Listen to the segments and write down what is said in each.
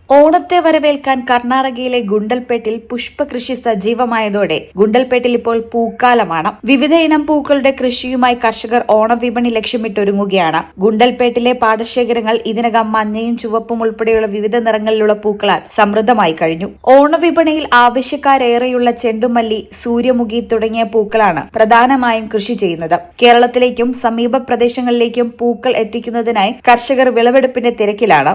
ഓണത്തെ വരവേൽക്കാൻ കർണാടകയിലെ ഗുണ്ടൽപേട്ടിൽ പുഷ്പകൃഷി സജീവമായതോടെ ഗുണ്ടൽപേട്ടിൽ ഇപ്പോൾ പൂക്കാലമാണ്. വിവിധ ഇനം പൂക്കളുടെ കൃഷിയുമായി കർഷകർ ഓണവിപണി ലക്ഷ്യമിട്ടൊരുങ്ങുകയാണ്. ഗുണ്ടൽപേട്ടിലെ പാടശേഖരങ്ങൾ ഇതിനകം മഞ്ഞയും ചുവപ്പും ഉൾപ്പെടെയുള്ള വിവിധ നിറങ്ങളിലുള്ള പൂക്കളാൽ സമൃദ്ധമായി കഴിഞ്ഞു. ഓണവിപണിയിൽ ആവശ്യക്കാരേറെയുള്ള ചെണ്ടുമല്ലി, സൂര്യമുഖി തുടങ്ങിയ പൂക്കളാണ് പ്രധാനമായും കൃഷി ചെയ്യുന്നത്. കേരളത്തിലേക്കും സമീപ പ്രദേശങ്ങളിലേക്കും പൂക്കൾ എത്തിക്കുന്നതിനായി കർഷകർ വിളവെടുപ്പിന്റെ തിരക്കിലാണ്.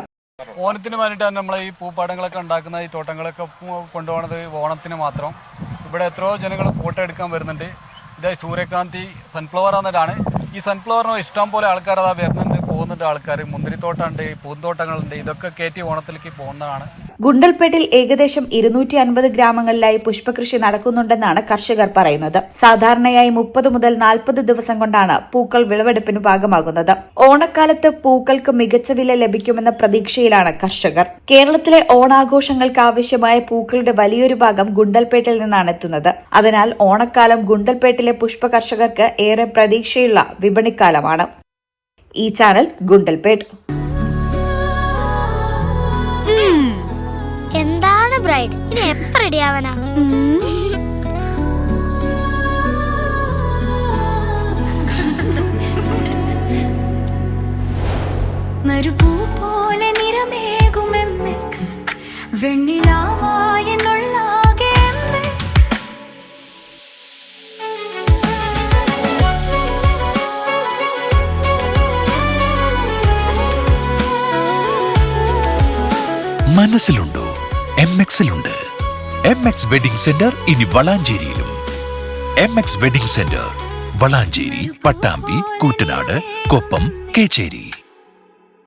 ഓണത്തിന് വേണ്ടിയിട്ടാണ് നമ്മൾ ഈ പൂപ്പാടങ്ങളൊക്കെ ഉണ്ടാക്കുന്ന ഈ തോട്ടങ്ങളൊക്കെ കൊണ്ടുപോകുന്നത്. ഓണത്തിന് മാത്രം ഇവിടെ എത്രയോ ജനങ്ങൾ ഫോട്ടോ എടുക്കാൻ വരുന്നുണ്ട്. ഇതായി സൂര്യകാന്തി സൺഫ്ലവർ എന്നിട്ടാണ്. ഈ സൺഫ്ലവറിന് ഇഷ്ടം പോലെ ആൾക്കാർ അതാ വരുന്നുണ്ട്, പോകുന്നുണ്ട്. ആൾക്കാർ മുന്തിരിത്തോട്ടമുണ്ട്, പൂന്തോട്ടങ്ങളുണ്ട്. ഇതൊക്കെ കയറ്റി ഓണത്തിലേക്ക് പോകുന്നതാണ്. ഗുണ്ടൽപേട്ടിൽ ഏകദേശം 250 ഗ്രാമങ്ങളിലായി പുഷ്പകൃഷി നടക്കുന്നുണ്ടെന്നാണ് കർഷകർ പറയുന്നത്. സാധാരണയായി 30 മുതൽ 40 ദിവസം കൊണ്ടാണ് പൂക്കൾ വിളവെടുപ്പിന് പാകമാകുന്നത്. ഓണക്കാലത്ത് പൂക്കൾക്ക് മികച്ച വില ലഭിക്കുമെന്ന പ്രതീക്ഷയിലാണ് കർഷകർ. കേരളത്തിലെ ഓണാഘോഷങ്ങൾക്ക് ആവശ്യമായ പൂക്കളുടെ വലിയൊരു ഭാഗം ഗുണ്ടൽപേട്ടിൽ നിന്നാണ് എത്തുന്നത്. അതിനാൽ ഓണക്കാലം ഗുണ്ടൽപേട്ടിലെ പുഷ്പ കർഷകർക്ക് ഏറെ പ്രതീക്ഷയുള്ള വിപണിക്കാലമാണ്. ഈ ചാനൽ ഗുണ്ടൽപേട്ട്. എന്താണ് ബ്രൈഡ്, ഇനി എപ്പോ റെഡിയാവാനാ? മരുപൂ പോലെ നിറമേകും MX, വെണ്ണിലാവായി എന്നുള്ളാകെ MX. മനസ്സിലുണ്ടോ? MX-ലുണ്ട്. MX വെഡിംഗ് സെന്റർ ഇനി വളാഞ്ചേരിയിലും. MX wedding centre Valanchery, Pattambi, Koottanad, Koppam, Kecheri.